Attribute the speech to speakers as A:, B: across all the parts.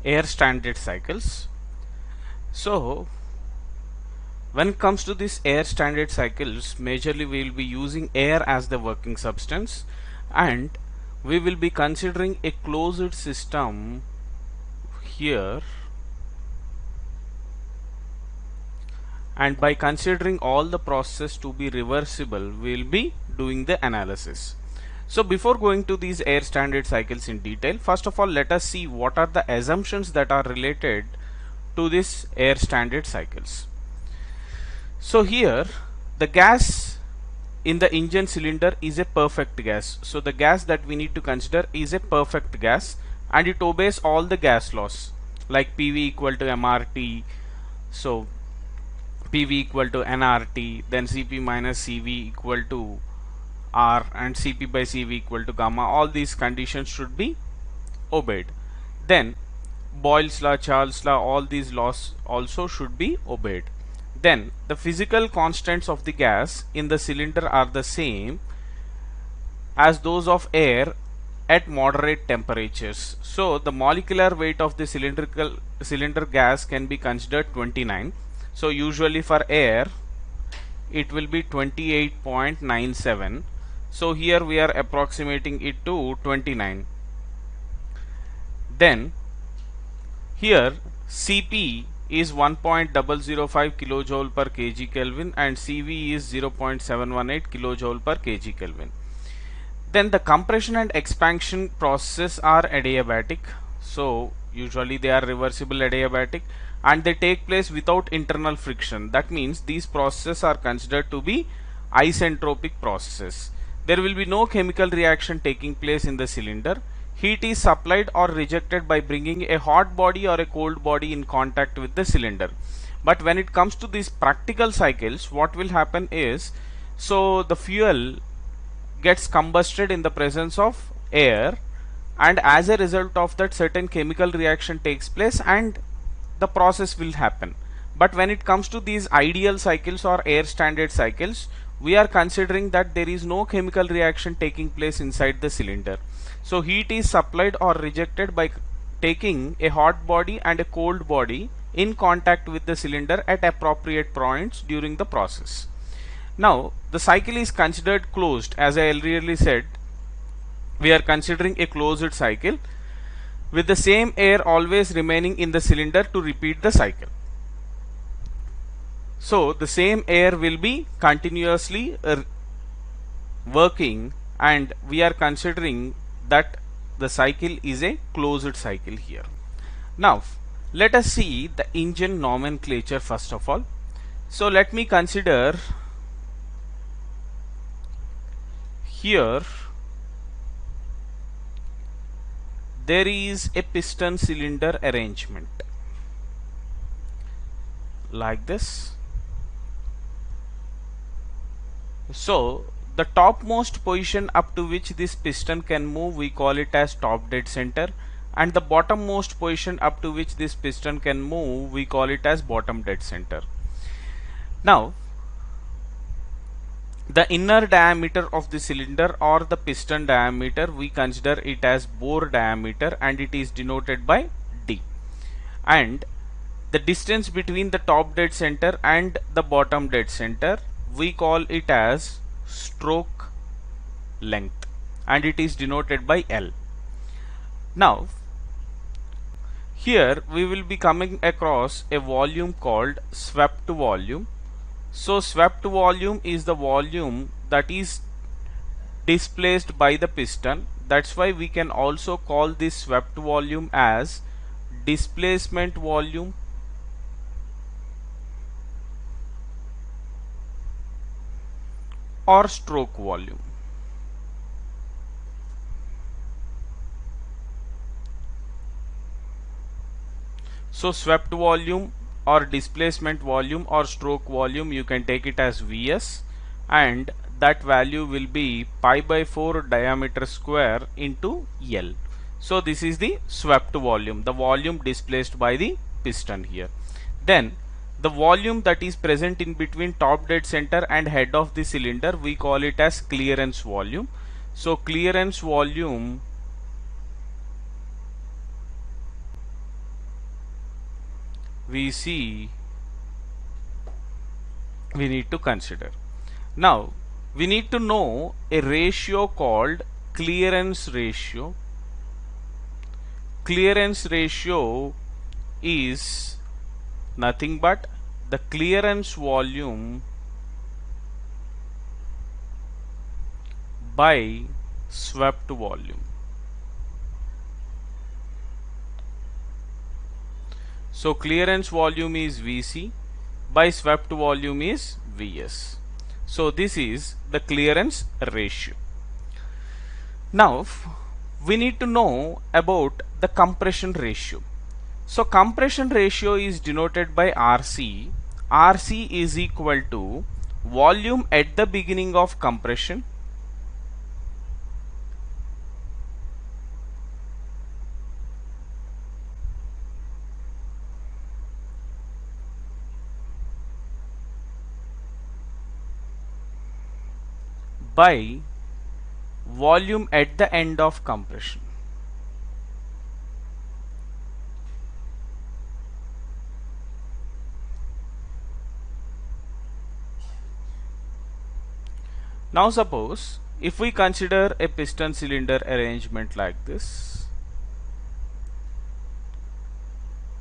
A: air standard cycles. So when it comes to this air standard cycles, majorly we will be using air as the working substance, and we will be considering a closed system here, and by considering all the processes to be reversible, we will be doing the analysis. So before going to these air standard cycles in detail, first of all let us see what are the assumptions that are related to this air standard cycles. So here the gas in the engine cylinder is a perfect gas. So the gas that we need to consider is a perfect gas, and it obeys all the gas laws like PV equal to MRT, so PV equal to nRT, then Cp minus Cv equal to R, and Cp by Cv equal to gamma. All these conditions should be obeyed. Then Boyle's law, Charles law, all these laws also should be obeyed. Then the physical constants of the gas in the cylinder are the same as those of air at moderate temperatures. So the molecular weight of the cylinder gas can be considered 29. So usually for air it will be 28.97. So here we are approximating it to 29. Then here Cp is 1.005 kilojoule per kg Kelvin and Cv is 0.718 kilojoule per kg Kelvin. Then the compression and expansion processes are adiabatic, so usually they are reversible adiabatic, and they take place without internal friction. That means these processes are considered to be isentropic processes. There will be no chemical reaction taking place in the cylinder. Heat is supplied or rejected by bringing a hot body or a cold body in contact with the cylinder. But when it comes to these practical cycles, what will happen is, so the fuel gets combusted in the presence of air, and as a result of that certain chemical reaction takes place and the process will happen. But when it comes to these ideal cycles or air standard cycles, we are considering that there is no chemical reaction taking place inside the cylinder. So heat is supplied or rejected by taking a hot body and a cold body in contact with the cylinder at appropriate points during the process. Now the cycle is considered closed. As I earlier said, we are considering a closed cycle with the same air always remaining in the cylinder to repeat the cycle. So the same air will be continuously working, and we are considering that the cycle is a closed cycle here. Now let us see the engine nomenclature first of all. So let me consider here there is a piston cylinder arrangement like this. So the topmost position up to which this piston can move, we call it as top dead center, and the bottommost position up to which this piston can move, we call it as bottom dead center. Now the inner diameter of the cylinder or the piston diameter, we consider it as bore diameter, and it is denoted by D. And the distance between the top dead center and the bottom dead center, we call it as stroke length, and it is denoted by L. Now here we will be coming across a volume called swept volume. So swept volume is the volume that is displaced by the piston. That's why we can also call this swept volume as displacement volume or stroke volume. So swept volume or displacement volume or stroke volume, you can take it as Vs, and that value will be pi by 4 diameter square into L. So this is the swept volume, the volume displaced by the piston here. Then the volume that is present in between top dead center and head of the cylinder, we call it as clearance volume. So clearance volume Vc we need to consider. Now we need to know a ratio called clearance ratio. Clearance ratio is nothing but the clearance volume by swept volume. So clearance volume is Vc, by swept volume is Vs. So this is the clearance ratio. Now we need to know about the compression ratio. So compression ratio is denoted by RC. RC is equal to volume at the beginning of compression by volume at the end of compression. Now suppose if we consider a piston cylinder arrangement like this.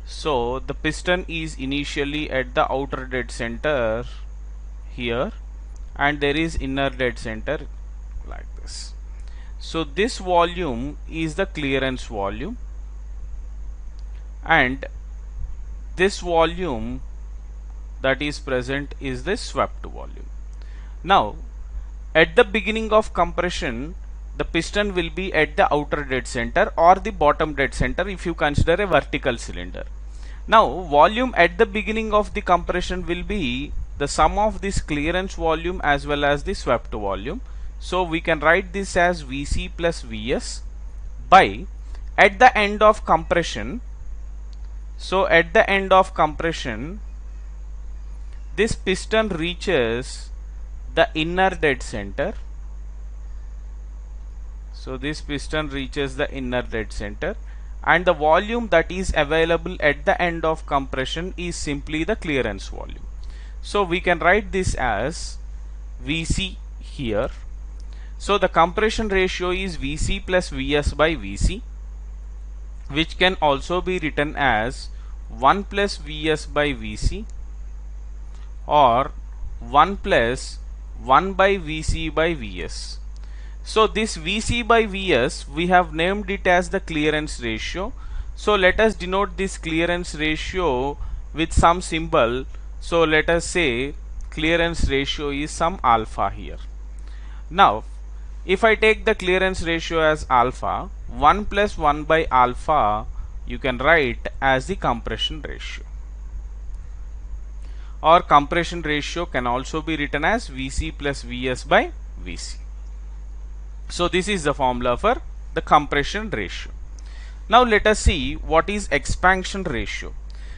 A: So the piston is initially at the outer dead center here, and there is inner dead center like this. So this volume is the clearance volume, and this volume that is present is the swept volume. Now at the beginning of compression, the piston will be at the outer dead center or the bottom dead center if you consider a vertical cylinder. Now volume at the beginning of the compression will be the sum of this clearance volume as well as the swept volume. So we can write this as Vc plus Vs by at the end of compression. So at the end of compression, this piston reaches the inner dead center. So this piston reaches the inner dead center, and the volume that is available at the end of compression is simply the clearance volume. So we can write this as Vc here. So the compression ratio is Vc plus Vs by Vc, which can also be written as 1 plus Vs by Vc or 1 plus 1 by Vc by Vs. So this Vc by Vs, we have named it as the clearance ratio. So let us denote this clearance ratio with some symbol. So let us say clearance ratio is some alpha here. Now if I take the clearance ratio as alpha, 1 plus 1 by alpha you can write as the compression ratio, or compression ratio can also be written as Vc plus Vs by Vc. So this is the formula for the compression ratio. Now let us see what is expansion ratio.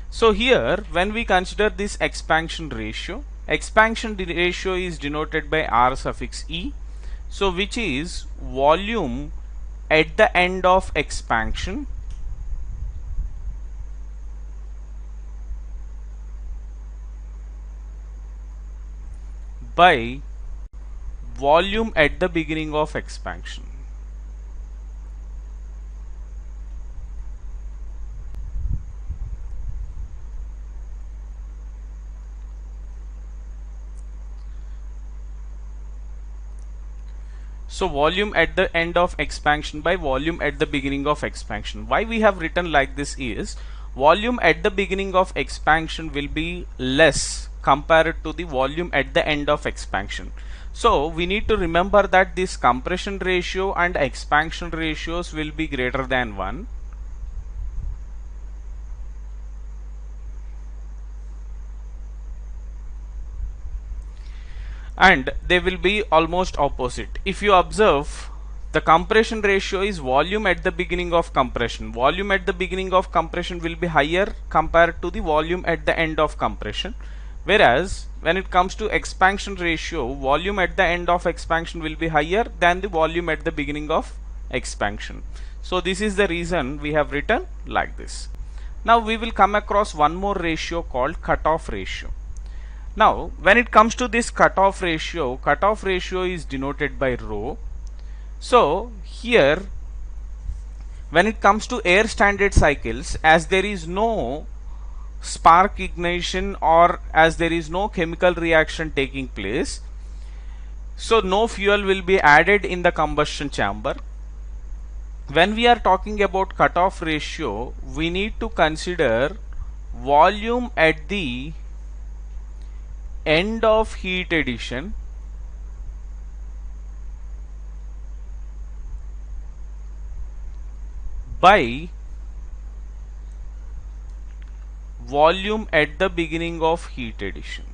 A: So here when we consider this expansion ratio is denoted by R suffix E. So which is volume at the end of expansion by volume at the beginning of expansion. So volume at the end of expansion by volume at the beginning of expansion. Why we have written like this is volume at the beginning of expansion will be less compared to the volume at the end of expansion. So we need to remember that this compression ratio and expansion ratios will be greater than 1. And they will be almost opposite. If you observe, the compression ratio is volume at the beginning of compression. Volume at the beginning of compression will be higher compared to the volume at the end of compression. Whereas when it comes to expansion ratio, volume at the end of expansion will be higher than the volume at the beginning of expansion. So this is the reason we have written like this. Now we will come across one more ratio called cutoff ratio. Now when it comes to this cutoff ratio is denoted by rho. So here when it comes to air standard cycles, as there is no spark ignition or as there is no chemical reaction taking place, so no fuel will be added in the combustion chamber. When we are talking about cutoff ratio, we need to consider volume at the end of heat addition by volume at the beginning of heat addition.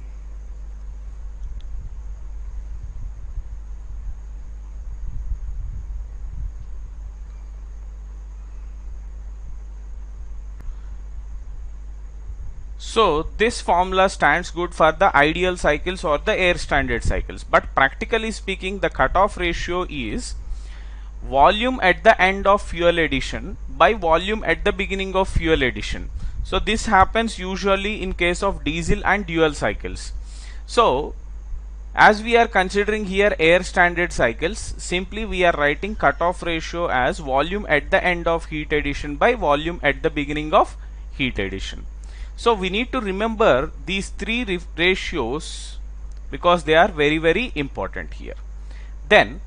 A: So this formula stands good for the ideal cycles or the air standard cycles, but practically speaking the cutoff ratio is volume at the end of fuel addition by volume at the beginning of fuel addition. So this happens usually in case of diesel and dual cycles. So as we are considering here air standard cycles, simply we are writing cutoff ratio as volume at the end of heat addition by volume at the beginning of heat addition. So we need to remember these three ratios because they are very important here. Then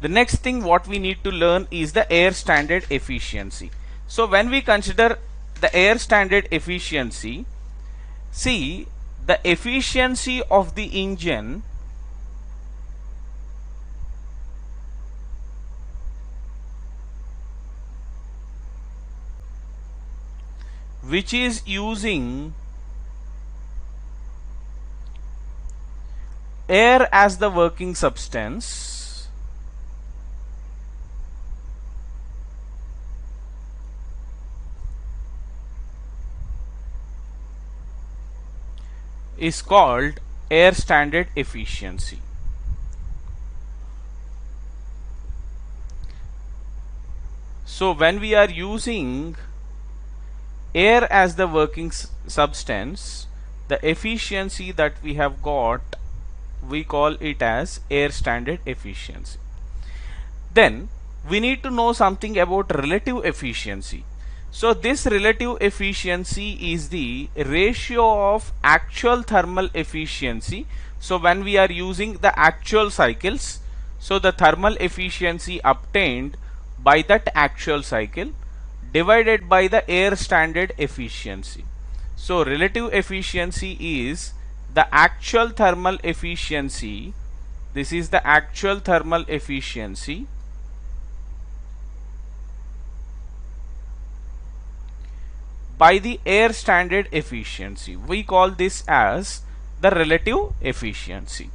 A: the next thing what we need to learn is the air standard efficiency. So when we consider the air standard efficiency, see the efficiency of the engine which is using air as the working substance is called air standard efficiency. So when we are using air as the working substance, the efficiency that we have got, we call it as air standard efficiency. Then we need to know something about relative efficiency. So this relative efficiency is the ratio of actual thermal efficiency. So when we are using the actual cycles, so the thermal efficiency obtained by that actual cycle divided by the air standard efficiency. So relative efficiency is the actual thermal efficiency. This is the actual thermal efficiency by the air standard efficiency. We call this as the relative efficiency.